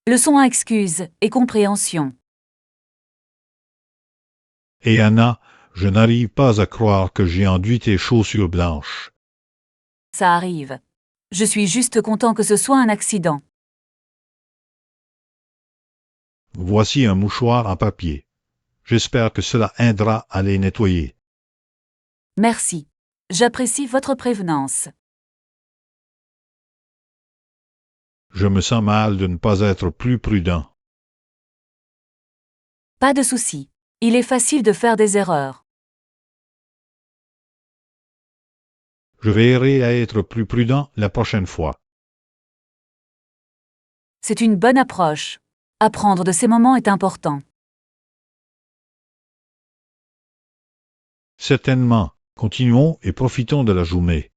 Leçon 1 excuse et compréhension. Et Anna, je n'arrive pas à croire que j'ai enduit tes chaussures blanches. Ça arrive. Je suis juste content que ce soit un accident. Voici un mouchoir en papier. J'espère que cela aidera à les nettoyer. Merci. J'apprécie votre prévenance. Je me sens mal de ne pas être plus prudent. Pas de souci. Il est facile de faire des erreurs. Je veillerai à être plus prudent la prochaine fois. C'est une bonne approche. Apprendre de ces moments est important. Certainement. Continuons et profitons de la journée.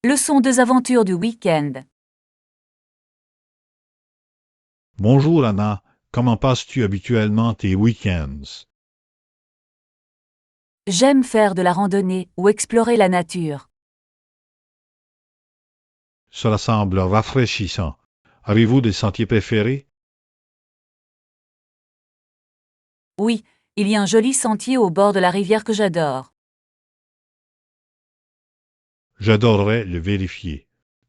Leçon 2 aventures du week-end. Bonjour Anna, comment passes-tu habituellement tes week-ends? J'aime faire de la randonnée ou explorer la nature. Cela semble rafraîchissant. Avez-vous des sentiers préférés? Oui, il y a un joli sentier au bord de la rivière que j'adore. J'adorerais le vérifier.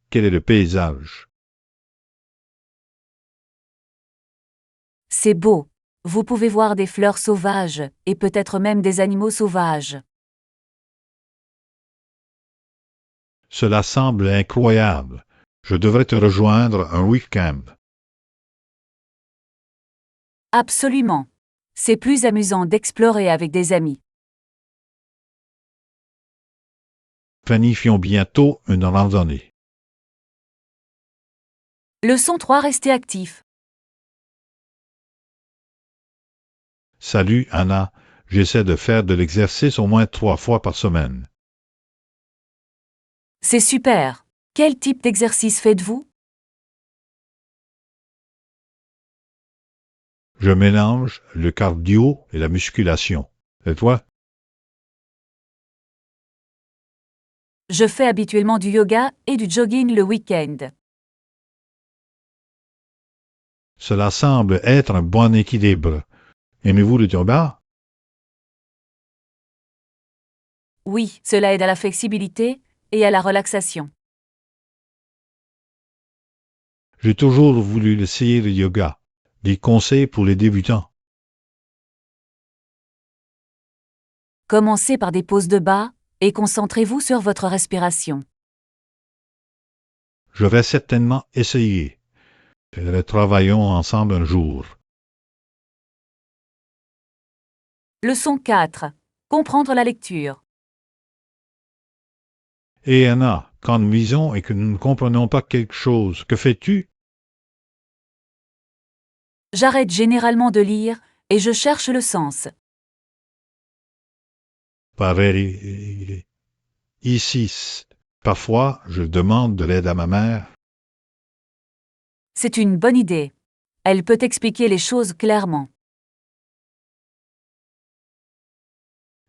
Quel est le paysage? C'est beau. Vous pouvez voir des fleurs sauvages, et peut-être même des animaux sauvages. Cela semble incroyable. Je devrais te rejoindre un week-end. Absolument. C'est plus amusant d'explorer avec des amis. Planifions bientôt une randonnée. Leçon 3 restez actif. Salut Anna, j'essaie de faire de l'exercice au moins 3 fois par semaine. C'est super. Quel type d'exercice faites-vous? Je mélange le cardio et la musculation. Et toi? Je fais habituellement du yoga et du jogging le week-end. Cela semble être un bon équilibre. Aimez-vous le yoga? Oui, cela aide à la flexibilité et à la relaxation. J'ai toujours voulu essayer le yoga. Des conseils pour les débutants. Commencez par des pauses de bas et concentrez-vous sur votre respiration. Je vais certainement essayer. Travaillons ensemble un jour. Leçon 4. Comprendre la lecture. Et Anna, quand nous lisons et que nous ne comprenons pas quelque chose, que fais-tu? J'arrête généralement de lire et je cherche le sens. Pareil. Ici, parfois, je demande de l'aide à ma mère. C'est une bonne idée. Elle peut expliquer les choses clairement.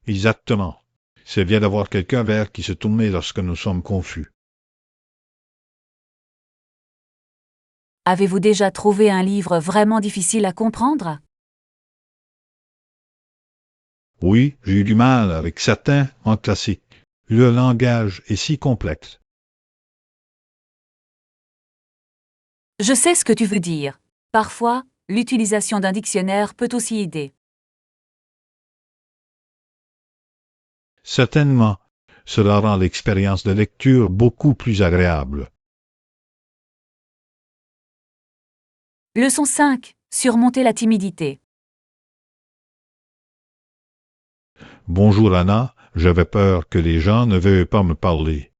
Exactement. C'est bien d'avoir quelqu'un vers qui se tourner lorsque nous sommes confus. Avez-vous déjà trouvé un livre vraiment difficile à comprendre? Oui, j'ai eu du mal avec certains en classique. Le langage est si complexe. Je sais ce que tu veux dire. Parfois, l'utilisation d'un dictionnaire peut aussi aider. Certainement, cela rend l'expérience de lecture beaucoup plus agréable. Leçon 5. Surmonter la timidité. Bonjour Anna, j'avais peur que les gens ne veuillent pas me parler.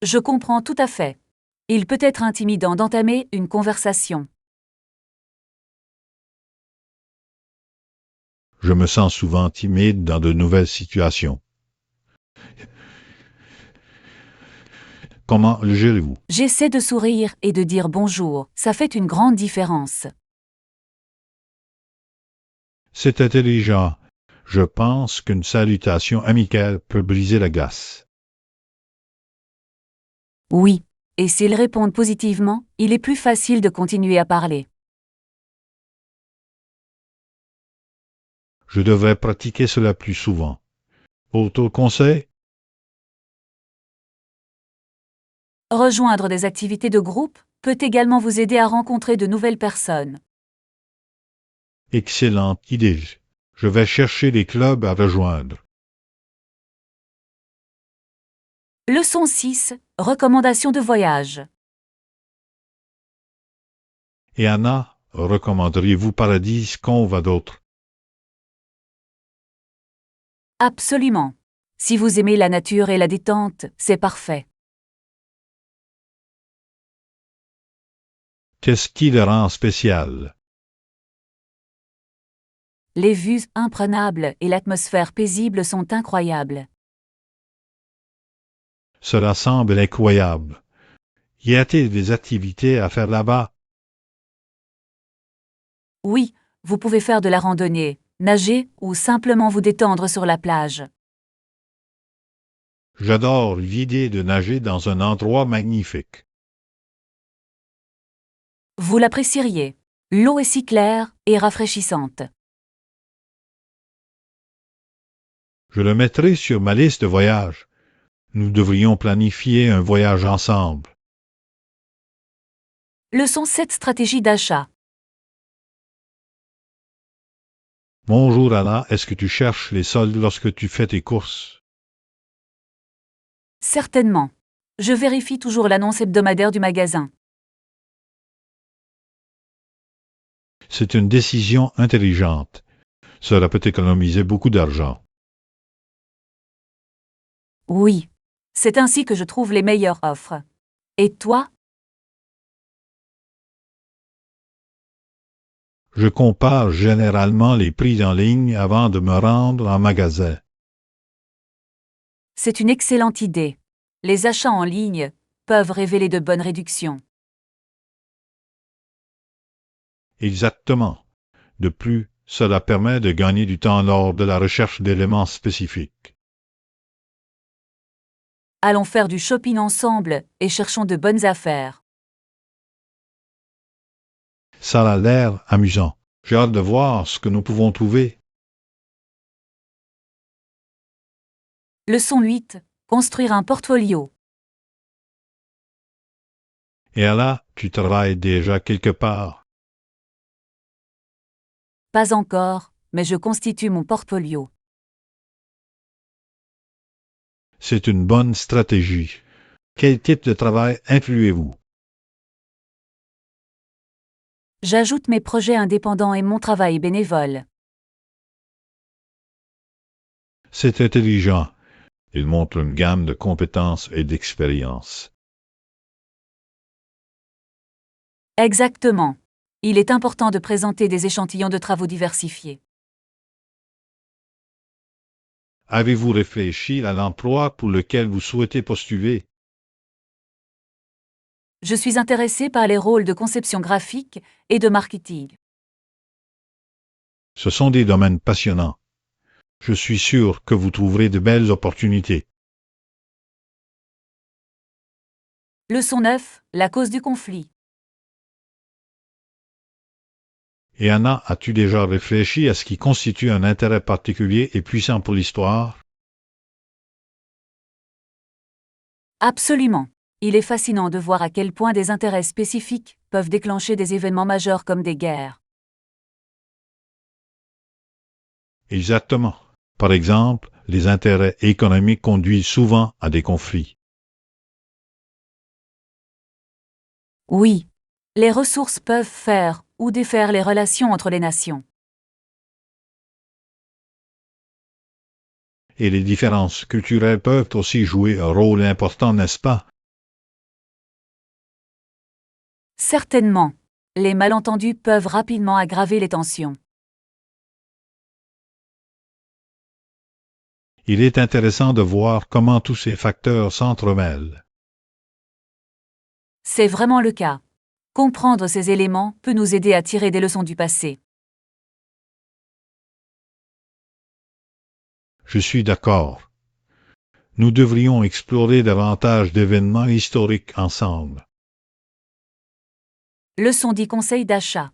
Je comprends tout à fait. Il peut être intimidant d'entamer une conversation. Je me sens souvent timide dans de nouvelles situations. Comment le gérez-vous? J'essaie de sourire et de dire bonjour, ça fait une grande différence. C'est intelligent. Je pense qu'une salutation amicale peut briser la glace. Oui. Et s'ils répondent positivement, il est plus facile de continuer à parler. Je devrais pratiquer cela plus souvent. Autre conseil? Rejoindre des activités de groupe peut également vous aider à rencontrer de nouvelles personnes. Excellente idée. Je vais chercher les clubs à rejoindre. Leçon 6. Recommandations de voyage. Et Anna, recommanderiez-vous Paradis Cove à d'autres? Absolument. Si vous aimez la nature et la détente, c'est parfait. Qu'est-ce qui le rend spécial? Les vues imprenables et l'atmosphère paisible sont incroyables. Cela semble incroyable. Y a-t-il des activités à faire là-bas? Oui, vous pouvez faire de la randonnée, nager ou simplement vous détendre sur la plage. J'adore l'idée de nager dans un endroit magnifique. Vous l'apprécieriez. L'eau est si claire et rafraîchissante. Je le mettrai sur ma liste de voyages. Nous devrions planifier un voyage ensemble. Leçon 7. Stratégie d'achat. Bonjour Anna, est-ce que tu cherches les soldes lorsque tu fais tes courses? Certainement. Je vérifie toujours l'annonce hebdomadaire du magasin. C'est une décision intelligente. Cela peut économiser beaucoup d'argent. Oui. C'est ainsi que je trouve les meilleures offres. Et toi? Je compare généralement les prix en ligne avant de me rendre en magasin. C'est une excellente idée. Les achats en ligne peuvent révéler de bonnes réductions. Exactement. De plus, cela permet de gagner du temps lors de la recherche d'éléments spécifiques. Allons faire du shopping ensemble et cherchons de bonnes affaires. Ça a l'air amusant. J'ai hâte de voir ce que nous pouvons trouver. Leçon 8. Construire un portfolio. Et là, tu travailles déjà quelque part. Pas encore, mais je constitue mon portfolio. C'est une bonne stratégie. Quel type de travail influez-vous? J'ajoute mes projets indépendants et mon travail bénévole. C'est intelligent. Il montre une gamme de compétences et d'expériences. Exactement. Il est important de présenter des échantillons de travaux diversifiés. Avez-vous réfléchi à l'emploi pour lequel vous souhaitez postuler? Je suis intéressée par les rôles de conception graphique et de marketing. Ce sont des domaines passionnants. Je suis sûr que vous trouverez de belles opportunités. Leçon 9. La cause du conflit. Et Anna, as-tu déjà réfléchi à ce qui constitue un intérêt particulier et puissant pour l'histoire? Absolument. Il est fascinant de voir à quel point des intérêts spécifiques peuvent déclencher des événements majeurs comme des guerres. Exactement. Par exemple, les intérêts économiques conduisent souvent à des conflits. Oui. Les ressources peuvent faire ou défaire les relations entre les nations. Et les différences culturelles peuvent aussi jouer un rôle important, n'est-ce pas? Certainement. Les malentendus peuvent rapidement aggraver les tensions. Il est intéressant de voir comment tous ces facteurs s'entremêlent. C'est vraiment le cas. Comprendre ces éléments peut nous aider à tirer des leçons du passé. Je suis d'accord. Nous devrions explorer davantage d'événements historiques ensemble. Leçon 10 conseils d'achat.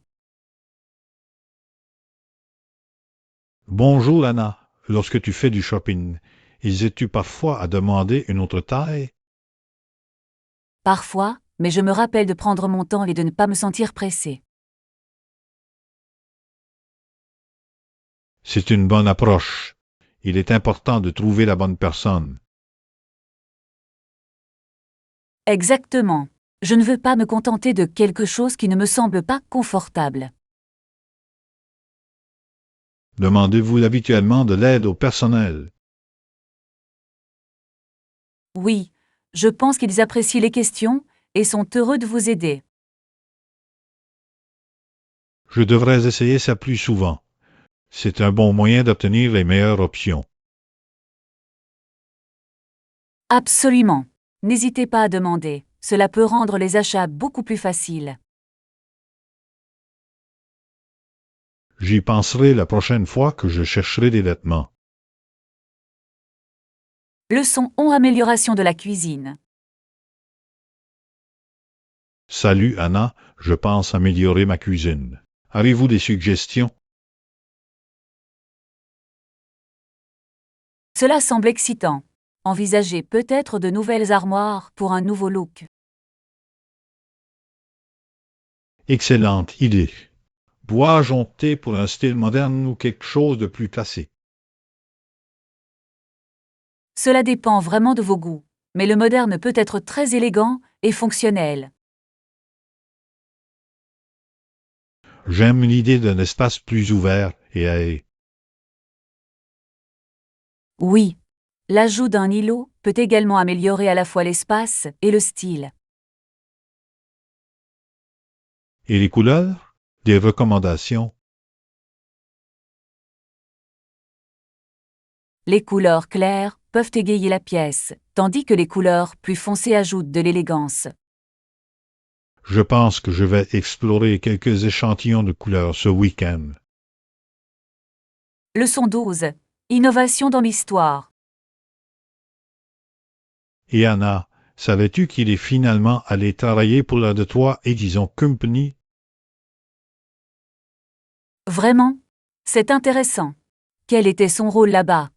Bonjour Anna, lorsque tu fais du shopping, hésites-tu parfois à demander une autre taille? Parfois, mais je me rappelle de prendre mon temps et de ne pas me sentir pressée. C'est une bonne approche. Il est important de trouver la bonne personne. Exactement. Je ne veux pas me contenter de quelque chose qui ne me semble pas confortable. Demandez-vous habituellement de l'aide au personnel? Oui, je pense qu'ils apprécient les questions et sont heureux de vous aider. Je devrais essayer ça plus souvent. C'est un bon moyen d'obtenir les meilleures options. Absolument. N'hésitez pas à demander. Cela peut rendre les achats beaucoup plus faciles. J'y penserai la prochaine fois que je chercherai des vêtements. Leçon 11 amélioration de la cuisine. Salut Anna, je pense améliorer ma cuisine. Avez-vous des suggestions? Cela semble excitant. Envisagez peut-être de nouvelles armoires pour un nouveau look. Excellente idée. Dois-je opter pour un style moderne ou quelque chose de plus classique? Cela dépend vraiment de vos goûts, mais le moderne peut être très élégant et fonctionnel. J'aime l'idée d'un espace plus ouvert et aéré. Oui, l'ajout d'un îlot peut également améliorer à la fois l'espace et le style. Et les couleurs? Des recommandations? Les couleurs claires peuvent égayer la pièce, tandis que les couleurs plus foncées ajoutent de l'élégance. Je pense que je vais explorer quelques échantillons de couleurs ce week-end. Leçon 12. Innovation dans l'histoire. Et Anna, savais-tu qu'il est finalement allé travailler pour la Detroit Edison Company? Vraiment? C'est intéressant. Quel était son rôle là-bas?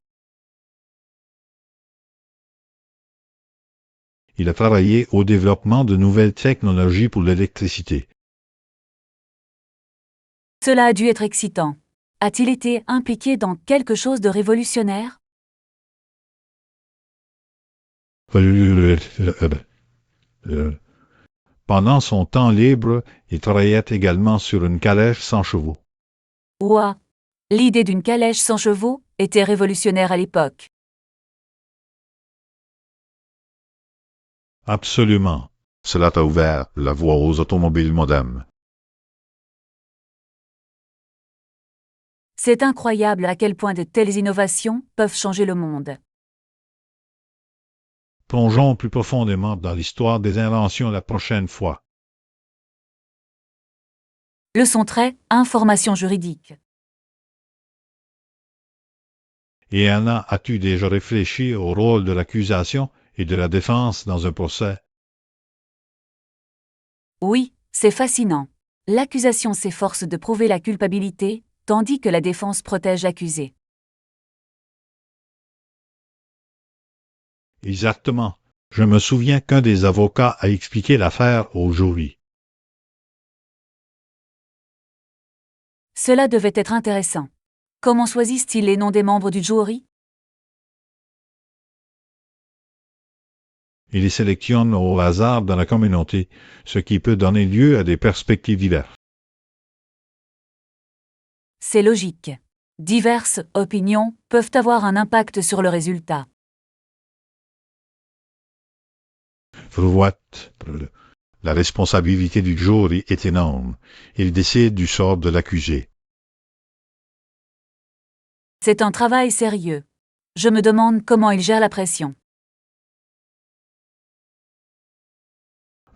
Il a travaillé au développement de nouvelles technologies pour l'électricité. Cela a dû être excitant. A-t-il été impliqué dans quelque chose de révolutionnaire? Pendant son temps libre, il travaillait également sur une calèche sans chevaux. Ouah! L'idée d'une calèche sans chevaux était révolutionnaire à l'époque. Absolument. Cela t'a ouvert la voie aux automobiles modernes. C'est incroyable à quel point de telles innovations peuvent changer le monde. Plongeons plus profondément dans l'histoire des inventions la prochaine fois. Leçon trait, information juridique. Et Anna, as-tu déjà réfléchi au rôle de l'accusation et de la défense dans un procès? Oui, c'est fascinant. L'accusation s'efforce de prouver la culpabilité, tandis que la défense protège l'accusé. Exactement. Je me souviens qu'un des avocats a expliqué l'affaire au jury. Cela devait être intéressant. Comment choisissent-ils les noms des membres du jury? Il les sélectionne au hasard dans la communauté, ce qui peut donner lieu à des perspectives diverses. C'est logique. Diverses opinions peuvent avoir un impact sur le résultat. Vroite. La responsabilité du jury est énorme. Il décide du sort de l'accusé. C'est un travail sérieux. Je me demande comment il gère la pression.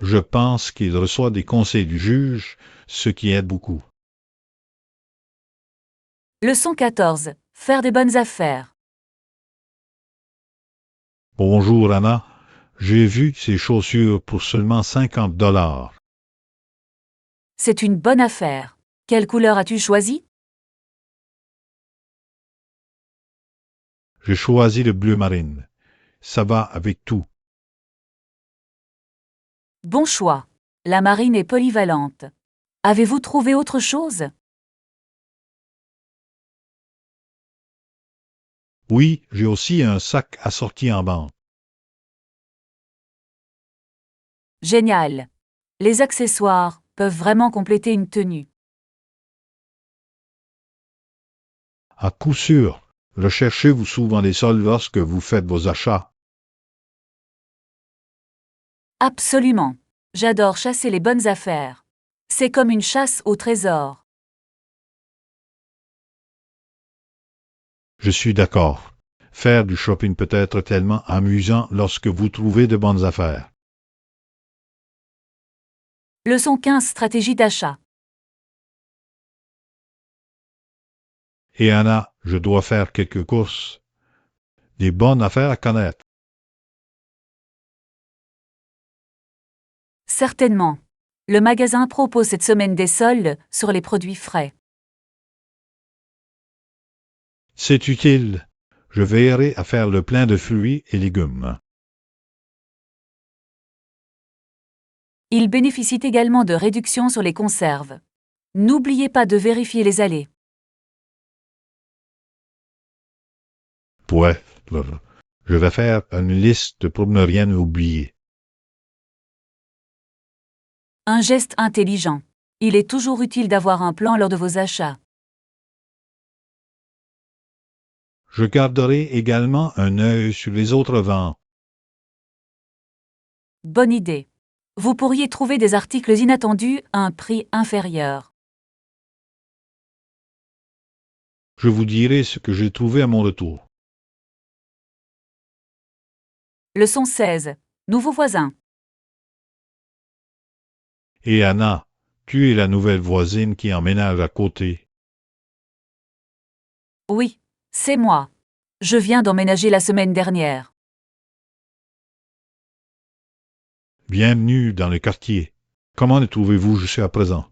Je pense qu'il reçoit des conseils du juge, ce qui aide beaucoup. Leçon 14. Faire des bonnes affaires. Bonjour Anna, j'ai vu ces chaussures pour seulement 50 $. C'est une bonne affaire. Quelle couleur as-tu choisi? J'ai choisi le bleu marine. Ça va avec tout. Bon choix. La marine est polyvalente. Avez-vous trouvé autre chose? Oui, j'ai aussi un sac assorti en bande. Génial. Les accessoires peuvent vraiment compléter une tenue. À coup sûr, recherchez-vous souvent des soldes lorsque vous faites vos achats. Absolument. J'adore chasser les bonnes affaires. C'est comme une chasse au trésor. Je suis d'accord. Faire du shopping peut être tellement amusant lorsque vous trouvez de bonnes affaires. Leçon 15 stratégie d'achat. Et Anna, je dois faire quelques courses. Des bonnes affaires à connaître. Certainement. Le magasin propose cette semaine des soldes sur les produits frais. C'est utile. Je veillerai à faire le plein de fruits et légumes. Il bénéficie également de réductions sur les conserves. N'oubliez pas de vérifier les allées. Ouais, je vais faire une liste pour ne rien oublier. Un geste intelligent. Il est toujours utile d'avoir un plan lors de vos achats. Je garderai également un œil sur les autres ventes. Bonne idée. Vous pourriez trouver des articles inattendus à un prix inférieur. Je vous dirai ce que j'ai trouvé à mon retour. Leçon 16. Nouveau voisin. Et Anna, tu es la nouvelle voisine qui emménage à côté. Oui, c'est moi. Je viens d'emménager la semaine dernière. Bienvenue dans le quartier. Comment le trouvez-vous jusqu'à présent?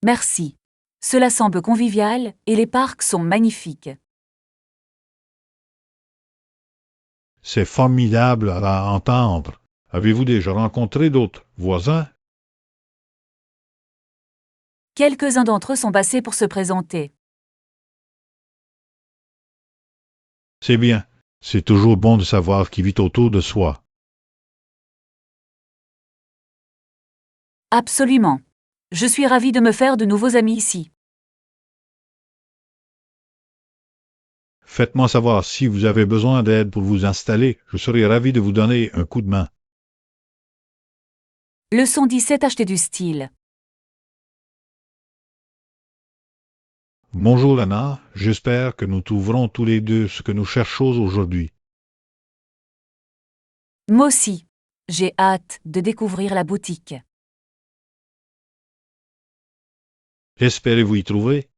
Merci. Cela semble convivial et les parcs sont magnifiques. C'est formidable à entendre. Avez-vous déjà rencontré d'autres voisins? Quelques-uns d'entre eux sont passés pour se présenter. C'est bien. C'est toujours bon de savoir qui vit autour de soi. Absolument. Je suis ravie de me faire de nouveaux amis ici. Faites-moi savoir si vous avez besoin d'aide pour vous installer. Je serai ravi de vous donner un coup de main. Leçon 17 acheter du style. Bonjour Anna, j'espère que nous trouverons tous les deux ce que nous cherchons aujourd'hui. Moi aussi. J'ai hâte de découvrir la boutique. Espérez-vous y trouver?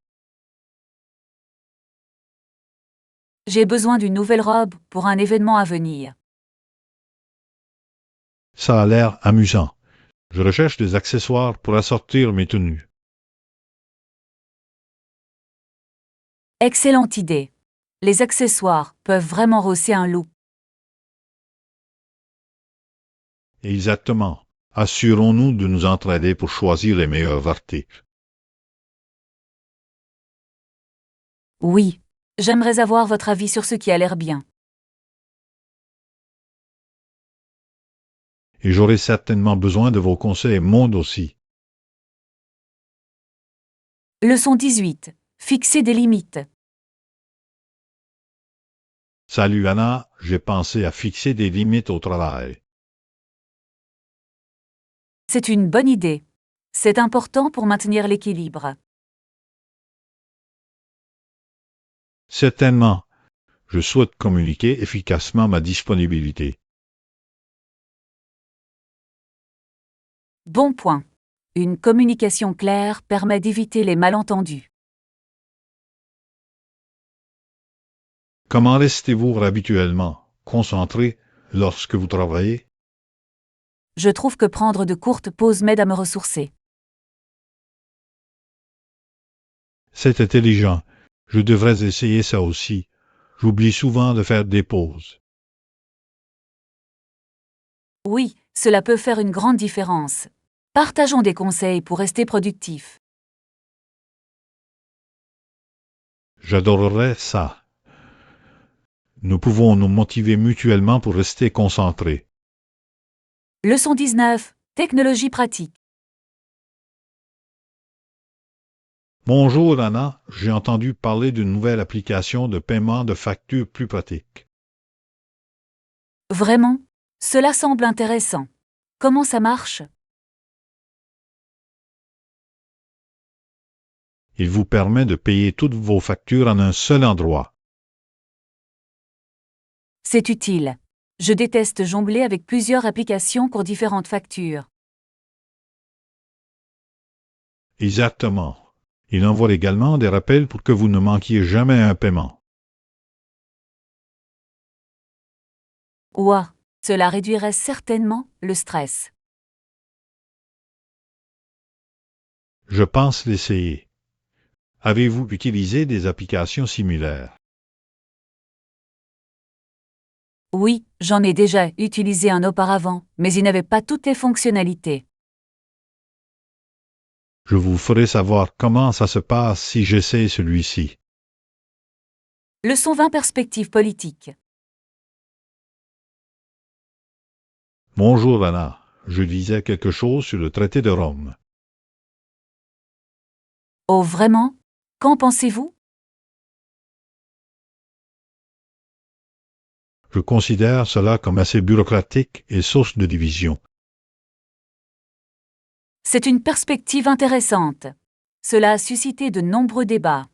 J'ai besoin d'une nouvelle robe pour un événement à venir. Ça a l'air amusant. Je recherche des accessoires pour assortir mes tenues. Excellente idée. Les accessoires peuvent vraiment rehausser un look. Exactement. Assurons-nous de nous entraider pour choisir les meilleurs articles. Oui. J'aimerais avoir votre avis sur ce qui a l'air bien. Et j'aurai certainement besoin de vos conseils, moi aussi. Leçon 18. Fixer des limites. Salut Anna, j'ai pensé à fixer des limites au travail. C'est une bonne idée. C'est important pour maintenir l'équilibre. Certainement, je souhaite communiquer efficacement ma disponibilité. Bon point. Une communication claire permet d'éviter les malentendus. Comment restez-vous habituellement concentré lorsque vous travaillez? Je trouve que prendre de courtes pauses m'aide à me ressourcer. C'est intelligent. Je devrais essayer ça aussi. J'oublie souvent de faire des pauses. Oui, cela peut faire une grande différence. Partageons des conseils pour rester productifs. J'adorerais ça. Nous pouvons nous motiver mutuellement pour rester concentrés. Leçon 19. Technologie pratique. Bonjour Anna, j'ai entendu parler d'une nouvelle application de paiement de factures plus pratique. Vraiment? Cela semble intéressant. Comment ça marche? Il vous permet de payer toutes vos factures en un seul endroit. C'est utile. Je déteste jongler avec plusieurs applications pour différentes factures. Exactement. Il envoie également des rappels pour que vous ne manquiez jamais un paiement. Ouah, cela réduirait certainement le stress. Je pense l'essayer. Avez-vous utilisé des applications similaires? Oui, j'en ai déjà utilisé un auparavant, mais il n'avait pas toutes les fonctionnalités. Je vous ferai savoir comment ça se passe si j'essaie celui-ci. Leçon 20. Perspective politique. Bonjour Anna, je lisais quelque chose sur le traité de Rome. Oh vraiment? Qu'en pensez-vous? Je considère cela comme assez bureaucratique et source de division. C'est une perspective intéressante. Cela a suscité de nombreux débats.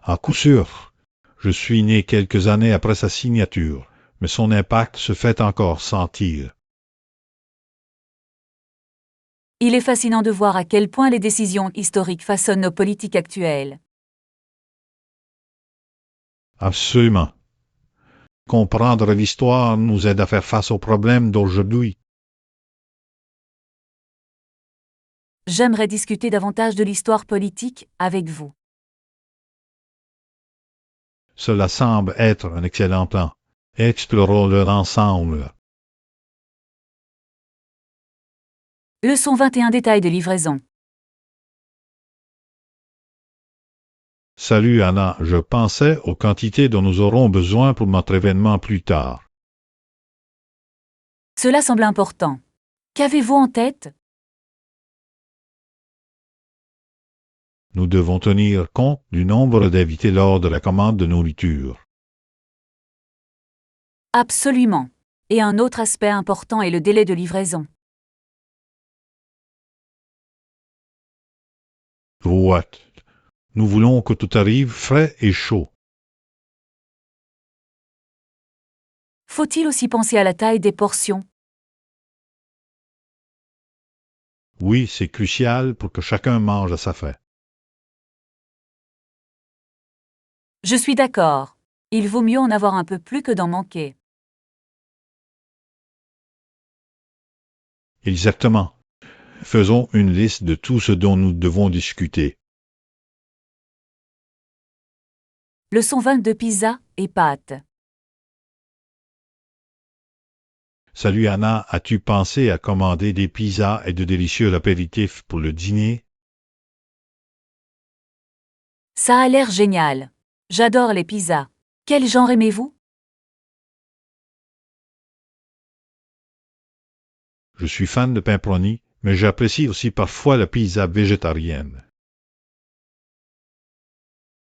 À coup sûr, je suis né quelques années après sa signature, mais son impact se fait encore sentir. Il est fascinant de voir à quel point les décisions historiques façonnent nos politiques actuelles. Absolument. Comprendre l'histoire nous aide à faire face aux problèmes d'aujourd'hui. J'aimerais discuter davantage de l'histoire politique avec vous. Cela semble être un excellent plan. Explorons-le ensemble. Leçon 21. Détails de livraison. Salut Anna, je pensais aux quantités dont nous aurons besoin pour notre événement plus tard. Cela semble important. Qu'avez-vous en tête? Nous devons tenir compte du nombre d'invités lors de la commande de nourriture. Absolument. Et un autre aspect important est le délai de livraison. What? Nous voulons que tout arrive frais et chaud. Faut-il aussi penser à la taille des portions? Oui, c'est crucial pour que chacun mange à sa faim. Je suis d'accord. Il vaut mieux en avoir un peu plus que d'en manquer. Exactement. Faisons une liste de tout ce dont nous devons discuter. Leçon 22. Pizza et pâtes. Salut Anna, as-tu pensé à commander des pizzas et de délicieux apéritifs pour le dîner? Ça a l'air génial. J'adore les pizzas. Quel genre aimez-vous? Je suis fan de pepperoni, mais j'apprécie aussi parfois la pizza végétarienne.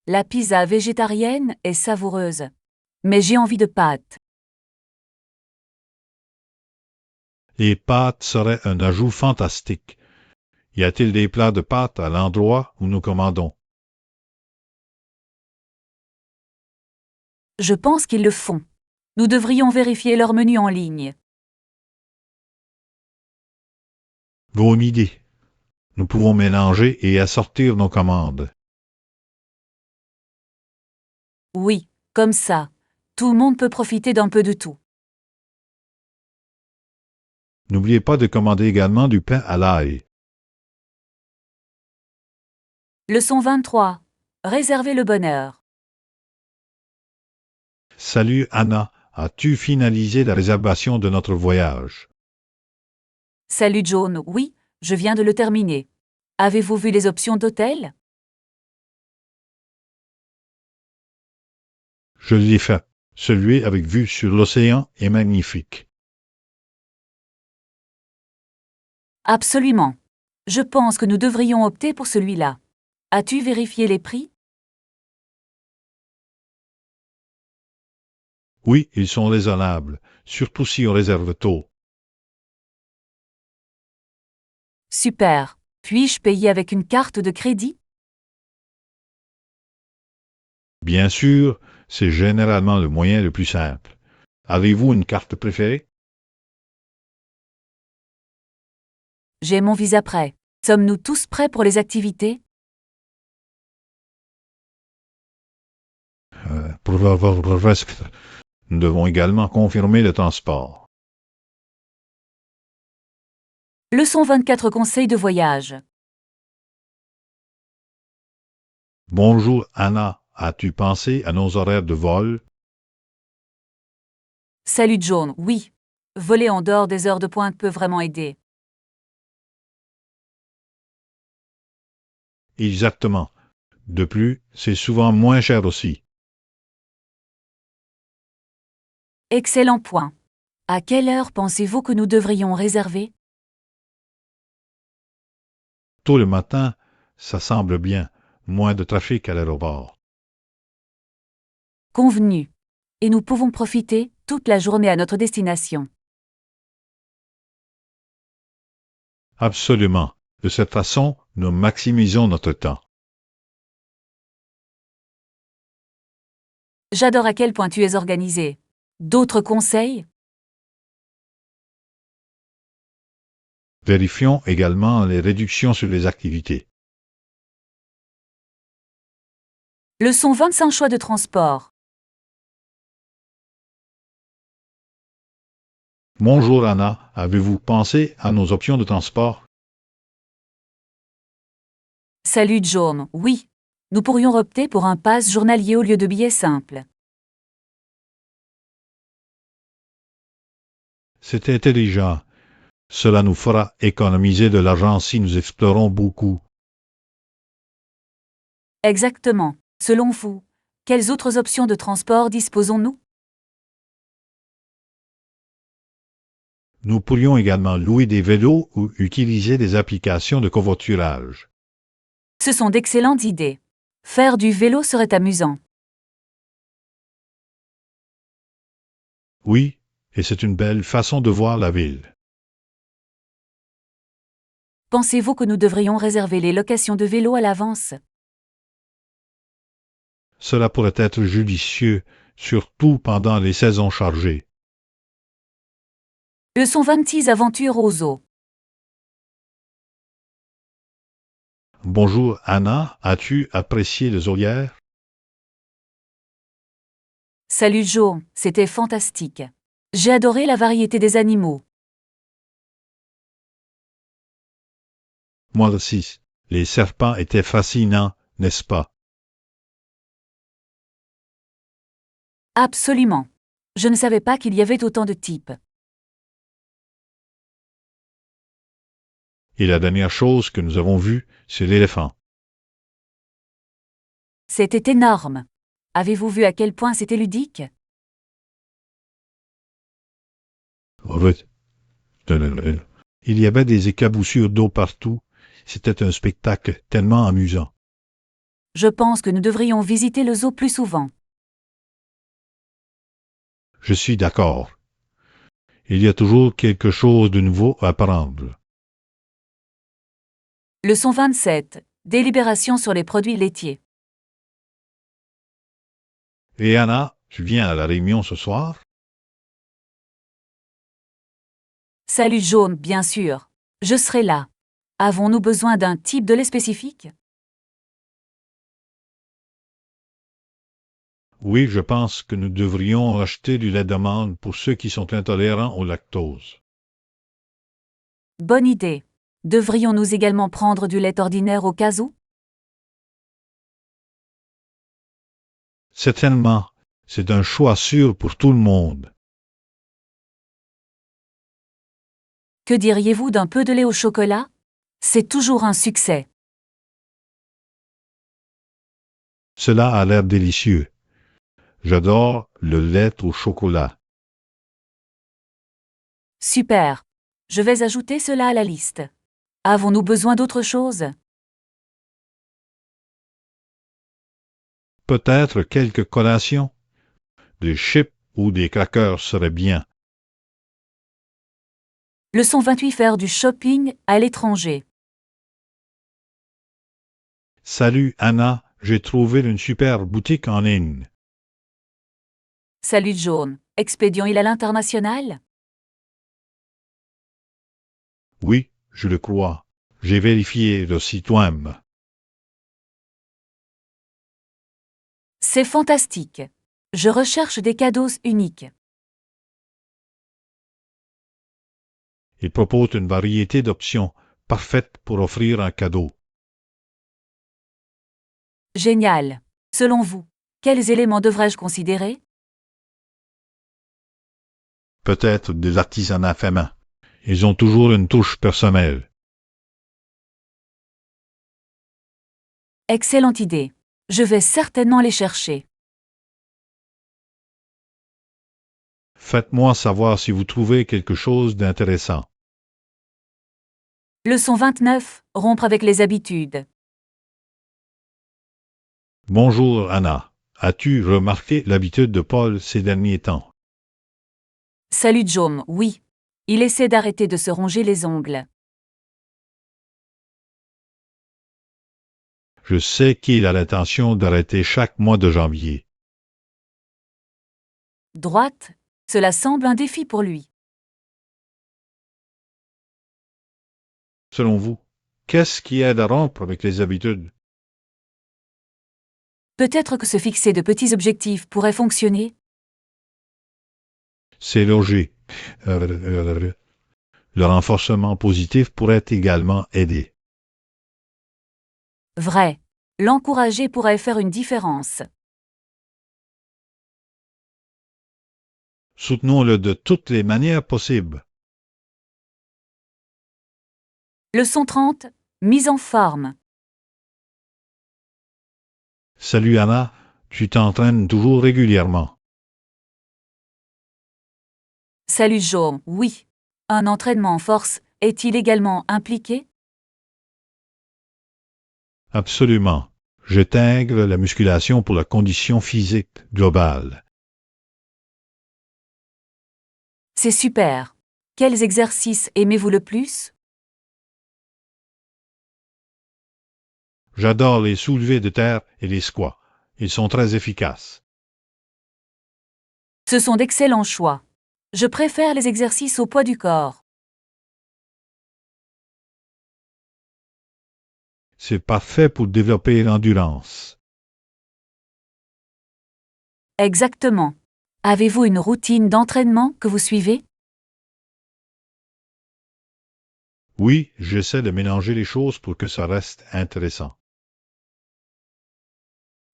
La pizza végétarienne est savoureuse. Mais j'ai envie de pâtes. Les pâtes seraient un ajout fantastique. Y a-t-il des plats de pâtes à l'endroit où nous commandons? Je pense qu'ils le font. Nous devrions vérifier leur menu en ligne. Bonne idée. Nous pouvons mélanger et assortir nos commandes. Oui, comme ça. Tout le monde peut profiter d'un peu de tout. N'oubliez pas de commander également du pain à l'ail. Leçon 23. Réserver le bonheur. Salut Anna, as-tu finalisé la réservation de notre voyage? Salut John, oui, je viens de le terminer. Avez-vous vu les options d'hôtel? Je l'ai fait. Celui avec vue sur l'océan est magnifique. Absolument. Je pense que nous devrions opter pour celui-là. As-tu vérifié les prix? Oui, ils sont raisonnables, surtout si on réserve tôt. Super. Puis-je payer avec une carte de crédit? Bien sûr, c'est généralement le moyen le plus simple. Avez-vous une carte préférée? J'ai mon visa prêt. Sommes-nous tous prêts pour les activités? Pour le reste, nous devons également confirmer le transport. Leçon 24 conseils de voyage. Bonjour Anna, as-tu pensé à nos horaires de vol? Salut John, oui. Voler en dehors des heures de pointe peut vraiment aider. Exactement. De plus, c'est souvent moins cher aussi. Excellent point. À quelle heure pensez-vous que nous devrions réserver? Tôt le matin, ça semble bien. Moins de trafic à l'aéroport. Convenu. Et nous pouvons profiter toute la journée à notre destination. Absolument. De cette façon, nous maximisons notre temps. J'adore à quel point tu es organisé. D'autres conseils? Vérifions également les réductions sur les activités. Leçon 25 choix de transport. Bonjour Anna, avez-vous pensé à nos options de transport? Salut John, oui. Nous pourrions opter pour un pass journalier au lieu de billets simples. C'est intelligent. Cela nous fera économiser de l'argent si nous explorons beaucoup. Exactement. Selon vous, quelles autres options de transport disposons-nous? Nous pourrions également louer des vélos ou utiliser des applications de covoiturage. Ce sont d'excellentes idées. Faire du vélo serait amusant. Oui, et c'est une belle façon de voir la ville. Pensez-vous que nous devrions réserver les locations de vélos à l'avance? Cela pourrait être judicieux, surtout pendant les saisons chargées. Leçon 26 aventure aux eaux. Bonjour Anna, as-tu apprécié les Olières? Salut Joe, c'était fantastique. J'ai adoré la variété des animaux. Moi aussi. Les serpents étaient fascinants, n'est-ce pas? Absolument. Je ne savais pas qu'il y avait autant de types. Et la dernière chose que nous avons vue, c'est l'éléphant. C'était énorme. Avez-vous vu à quel point c'était ludique? Il y avait des éclaboussures d'eau partout. C'était un spectacle tellement amusant. Je pense que nous devrions visiter le zoo plus souvent. Je suis d'accord. Il y a toujours quelque chose de nouveau à apprendre. Leçon 27. Délibération sur les produits laitiers. Et Anna, tu viens à la réunion ce soir? Salut Jaune, bien sûr. Je serai là. Avons-nous besoin d'un type de lait spécifique? Oui, je pense que nous devrions acheter du lait d'amande pour ceux qui sont intolérants au lactose. Bonne idée. Devrions-nous également prendre du lait ordinaire au cas où? Certainement, c'est un choix sûr pour tout le monde. Que diriez-vous d'un peu de lait au chocolat? C'est toujours un succès. Cela a l'air délicieux. J'adore le lait au chocolat. Super. Je vais ajouter cela à la liste. Avons-nous besoin d'autre chose? Peut-être quelques collations. Des chips ou des crackers seraient bien. Leçon 28. Faire du shopping à l'étranger. Salut Anna, j'ai trouvé une super boutique en ligne. Salut John. Expédions-ils à l'international? Oui, je le crois. J'ai vérifié le site web. C'est fantastique. Je recherche des cadeaux uniques. Il propose une variété d'options parfaites pour offrir un cadeau. Génial. Selon vous, quels éléments devrais-je considérer? Peut-être des artisanats faits main. Ils ont toujours une touche personnelle. Excellente idée. Je vais certainement les chercher. Faites-moi savoir si vous trouvez quelque chose d'intéressant. Leçon 29. Rompre avec les habitudes. Bonjour Anna. As-tu remarqué l'habitude de Paul ces derniers temps? Salut John. Oui. Il essaie d'arrêter de se ronger les ongles. Je sais qu'il a l'intention d'arrêter chaque mois de janvier. Droite. Cela semble un défi pour lui. Selon vous, qu'est-ce qui aide à rompre avec les habitudes? Peut-être que se fixer de petits objectifs pourrait fonctionner. C'est logique. Le renforcement positif pourrait également aider. Vrai. L'encourager pourrait faire une différence. Soutenons-le de toutes les manières possibles. Leçon 30. Mise en forme. Salut Anna, tu t'entraînes toujours régulièrement. Salut John. Oui. Un entraînement en force est-il également impliqué? Absolument. J'intègre la musculation pour la condition physique globale. C'est super. Quels exercices aimez-vous le plus? J'adore les soulevés de terre et les squats. Ils sont très efficaces. Ce sont d'excellents choix. Je préfère les exercices au poids du corps. C'est parfait pour développer l'endurance. Exactement. Avez-vous une routine d'entraînement que vous suivez? Oui, j'essaie de mélanger les choses pour que ça reste intéressant.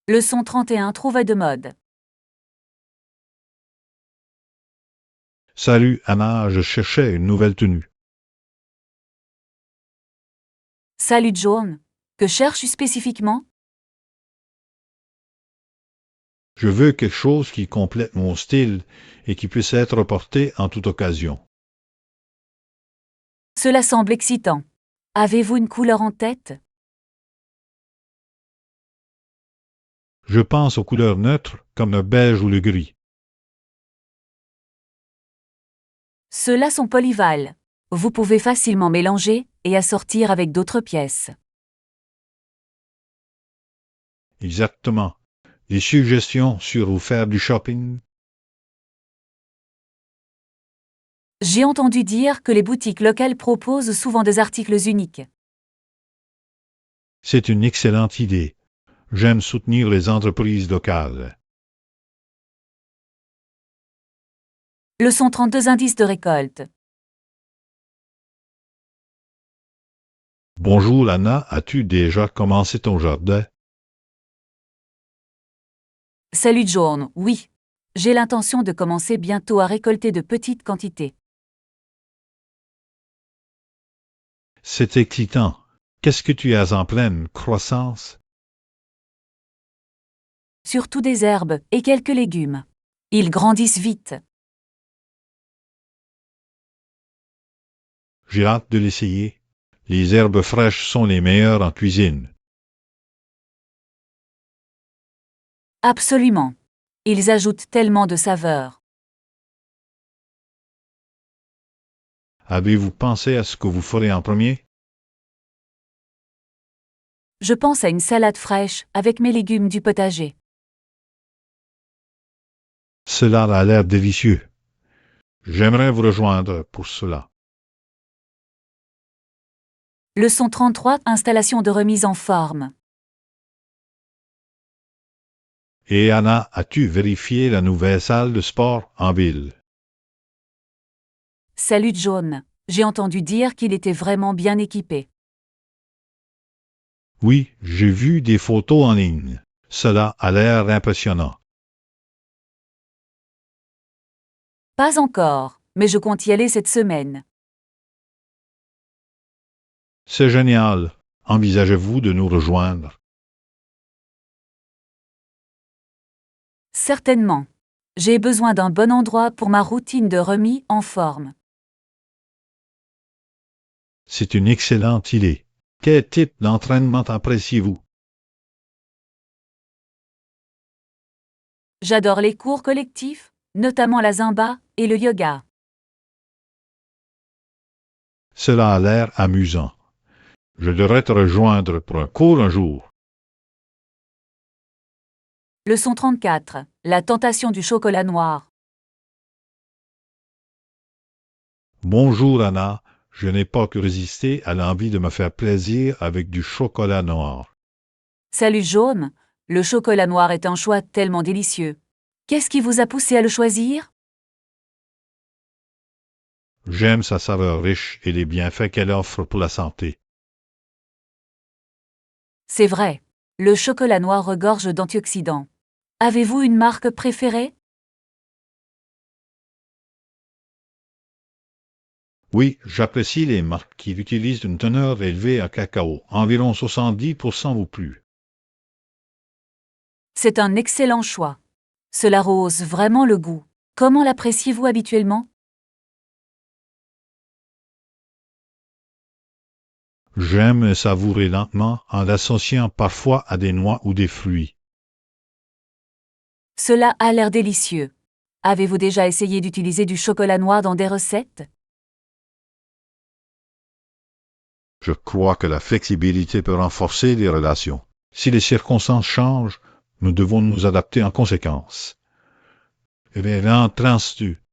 Leçon 31. Trouvaille de mode. Salut Anna, je cherchais une nouvelle tenue. Salut John. Que cherches-tu spécifiquement? Je veux quelque chose qui complète mon style et qui puisse être porté en toute occasion. Cela semble excitant. Avez-vous une couleur en tête? Je pense aux couleurs neutres comme le beige ou le gris. Ceux-là sont polyvales. Vous pouvez facilement mélanger et assortir avec d'autres pièces. Exactement. Des suggestions sur où faire du shopping? J'ai entendu dire que les boutiques locales proposent souvent des articles uniques. C'est une excellente idée. J'aime soutenir les entreprises locales. Leçon 32 indices de récolte. Bonjour Anna, as-tu déjà commencé ton jardin? Salut John, oui. J'ai l'intention de commencer bientôt à récolter de petites quantités. C'est excitant. Qu'est-ce que tu as en pleine croissance? Surtout des herbes et quelques légumes. Ils grandissent vite. J'ai hâte de l'essayer. Les herbes fraîches sont les meilleures en cuisine. Absolument. Ils ajoutent tellement de saveur. Avez-vous pensé à ce que vous ferez en premier? Je pense à une salade fraîche avec mes légumes du potager. Cela a l'air délicieux. J'aimerais vous rejoindre pour cela. Leçon 33 installation de remise en forme. Et Anna, as-tu vérifié la nouvelle salle de sport en ville? Salut John. J'ai entendu dire qu'il était vraiment bien équipé. Oui, j'ai vu des photos en ligne. Cela a l'air impressionnant. Pas encore, mais je compte y aller cette semaine. C'est génial. Envisagez-vous de nous rejoindre? Certainement. J'ai besoin d'un bon endroit pour ma routine de remise en forme. C'est une excellente idée. Quel type d'entraînement appréciez-vous? J'adore les cours collectifs, notamment la Zumba et le yoga. Cela a l'air amusant. Je devrais te rejoindre pour un cours un jour. Leçon 34. La tentation du chocolat noir. Bonjour Anna, je n'ai pas pu résister à l'envie de me faire plaisir avec du chocolat noir. Salut Jaune. Le chocolat noir est un choix tellement délicieux. Qu'est-ce qui vous a poussé à le choisir? J'aime sa saveur riche et les bienfaits qu'elle offre pour la santé. C'est vrai. Le chocolat noir regorge d'antioxydants. Avez-vous une marque préférée? Oui, j'apprécie les marques qui utilisent une teneur élevée en cacao, environ 70% ou plus. C'est un excellent choix. Cela rehausse vraiment le goût. Comment l'appréciez-vous habituellement? J'aime le savourer lentement en l'associant parfois à des noix ou des fruits. Cela a l'air délicieux. Avez-vous déjà essayé d'utiliser du chocolat noir dans des recettes? Je crois que la flexibilité peut renforcer les relations. Si les circonstances changent, nous devons nous adapter en conséquence. Rentres-tu?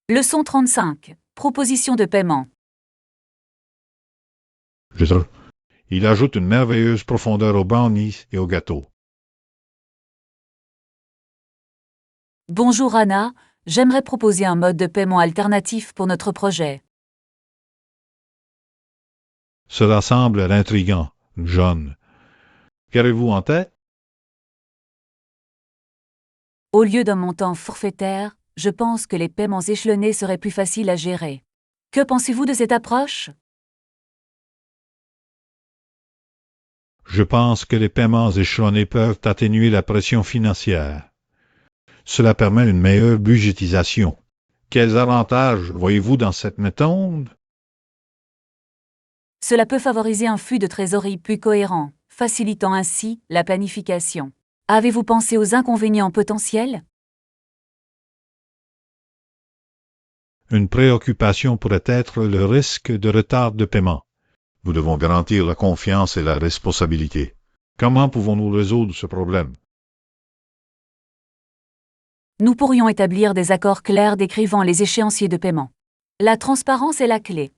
Leçon 35. Proposition de paiement. Il ajoute une merveilleuse profondeur aux brownies et aux gâteaux. Bonjour Anna, j'aimerais proposer un mode de paiement alternatif pour notre projet. Cela semble intriguant, John. Qu'avez-vous en tête? Au lieu d'un montant forfaitaire, je pense que les paiements échelonnés seraient plus faciles à gérer. Que pensez-vous de cette approche? Je pense que les paiements échelonnés peuvent atténuer la pression financière. Cela permet une meilleure budgétisation. Quels avantages voyez-vous dans cette méthode? Cela peut favoriser un flux de trésorerie plus cohérent, facilitant ainsi la planification. Avez-vous pensé aux inconvénients potentiels? Une préoccupation pourrait être le risque de retard de paiement. Nous devons garantir la confiance et la responsabilité. Comment pouvons-nous résoudre ce problème? Nous pourrions établir des accords clairs décrivant les échéanciers de paiement. La transparence est la clé.